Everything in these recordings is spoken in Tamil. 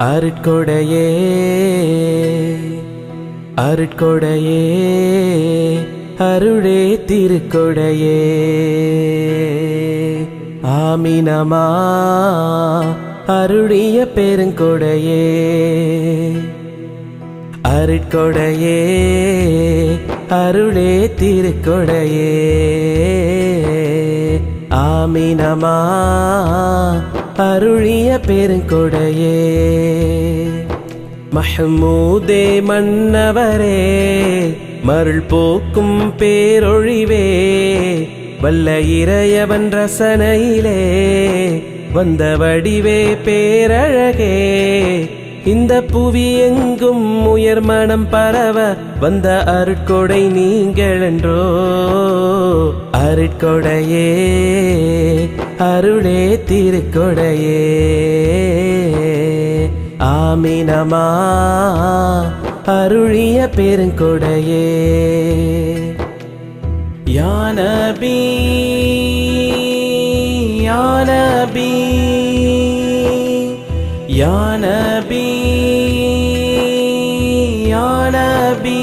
அருட்கொடையே அருட்கொடையே அருளே திருக்கொடையே ஆமினமா அருளிய பெருங்கொடையே அருட்கொடையே அருளே திருக்கொடையே ஆமினமா அருளிய பெருங்கொடையே மஹ்மூதே மன்னவரே மருள் போக்கும் பேரொழிவே வல்ல இறையவன் ரசனையிலே வந்த வடிவே பேரழகே இந்த புவி எங்கும் உயர் மனம் பரவ வந்த அருட்கொடை நீங்களென்றோ அருட்கொடையே அருளே திருக்கொடையே ஆமினமா அருளிய பெருங்கொடையே யா நபி யா நபி யா நபி யா நபி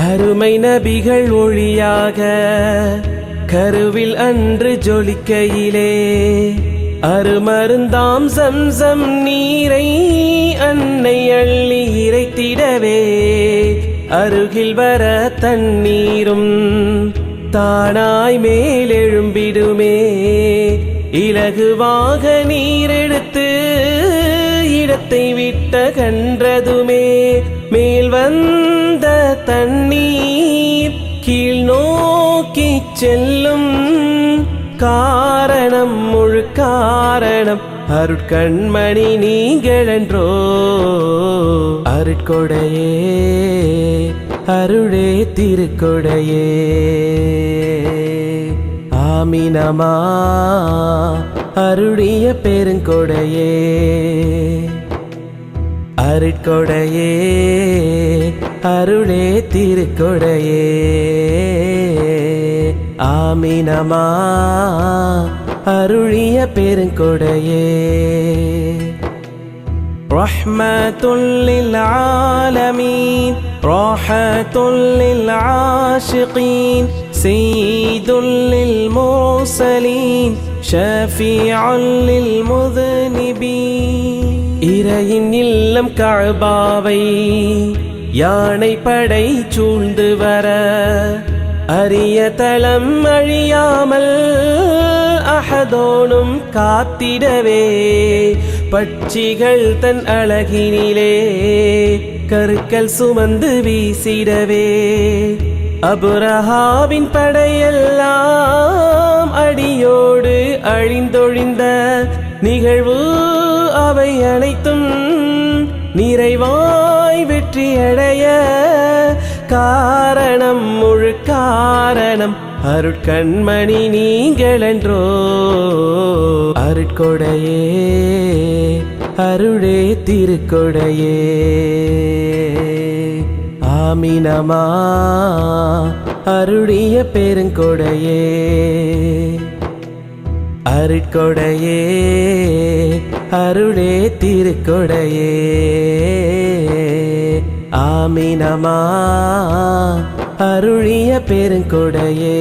அருமை நபிகள் ஒளியாக கருவில் அன்று ஜொலிக்கையிலே அருமருந்தாம் சம்சம் நீரை அன்னை அள்ளி இறைத்திடவே அருகில் வர தண்ணீரும் தானாய் மேலெழும்பிடுமே இலகுவாக நீரெடுத்து இடத்தை விட்ட கன்றதுமே மேல் வந்த தண்ணீர் கீழ் நோக்கி செல்லும் காரணம் முழு காரணம் அருட்கண்மணி நீங்களென்றோ அருட்கொடையே அருளே திருக்கொடையே ஆமினமா அருளிய பெருங்கொடையே அருட்கொடையே அருளே திருக்கொடையே ஆமினமா அருளிய பெருங்கொடையே ரஹ்மத்துல் லில் ஆலமீன் ராஹத்துல் லில் ஆஷிகீன் சய்யிதுல் லில் முர்சலீன் ஷஃபீஉல் லில் முذنبீன் இறையின் இல்லம் கஅபாவை யானை படை சூழ்ந்து வர அரிய தளம் அழியாமல் அஹதோனும் காத்திடவே பட்சிகள் தன் அழகினிலே கருக்கள் சுமந்து வீசிடவே அபுரஹாவின் படையெல்லாம் அடியோடு அழிந்தொழிந்த நிகழ்வு அவை அனைத்தும் நிறைவாய் வெற்றியடைய காரணம் முழு காரணம் அருட்கண்மணி நீங்களென்றோ அருட்கொடையே அருளே திருக்கொடையே ஆமினமா அருளிய பெருங்கொடையே அருட்கொடையே அருளே திருக்கொடையே ஆமினமா அருளிய பெருங்கொடையே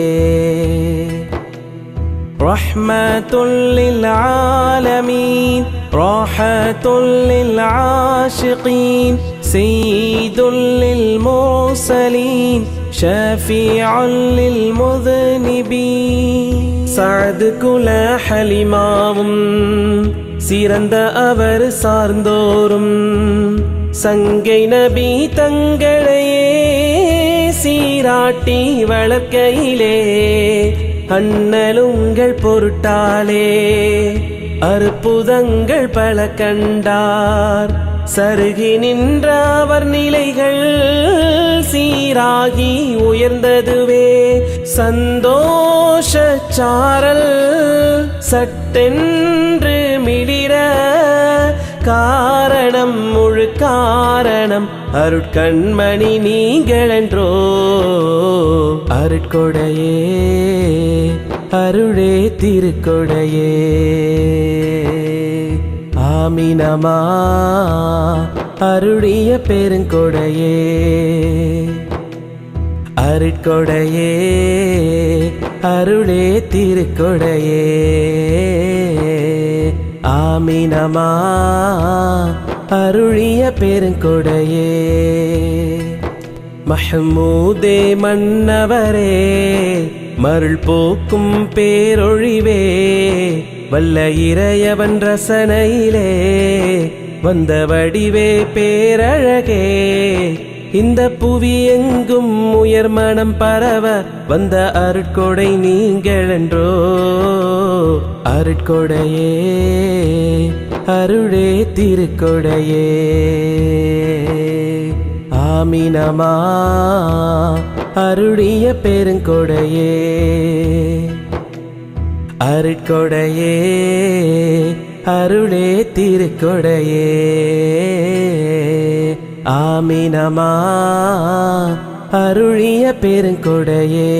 ரஹ்மத்துல் லில் ஆலமீன் ராஹத்துல் லில் ஆஷிகீன் சய்யிதுல் லில் முர்சலீன் ஷஃபீஉல் லில் முذنبீன் சஅத் குல ஹலிமாவும் சிறந்த அவர் சார்ந்தோரும் சங்கை நபி தங்களையே சீராட்டி வளர்க்கையிலே அண்ணலுங்கள் பொருட்டாலே அற்புதங்கள் பல கண்டார் சருகி நின்ற அவர் நிலைகள் சீராகி உயர்ந்ததுவே சந்தோஷ சாரல் சட்டென்று மிளிர காரணம் முழு காரணம் அருட்கண்மணி நீங்களென்றோ. அருட்கொடையே அருளே திருக்கொடையே ஆமினமா அருளிய பெருங்கொடையே. அருட்கொடையே அருளே திருக்கொடையே ஆமினமா அருளிய பெருங்கொடையே. மஹ்மூதே மன்னவரே மருள் போக்கும் பேரொழிவே வல்ல இறையவன் ரசனையிலே வந்த வடிவே பேரழகே. இந்த புவி எங்கும் உயர் மனம் பரவ வந்த அருட்கொடை நீங்களென்றோ. அருட்கொடையே அருளே திருக்கொடையே ஆமினமா அருளிய பெருங்கொடையே. அருட்கொடையே அருளே திருக்கொடையே ஆமினமா அருளிய பெருங்கொடையே.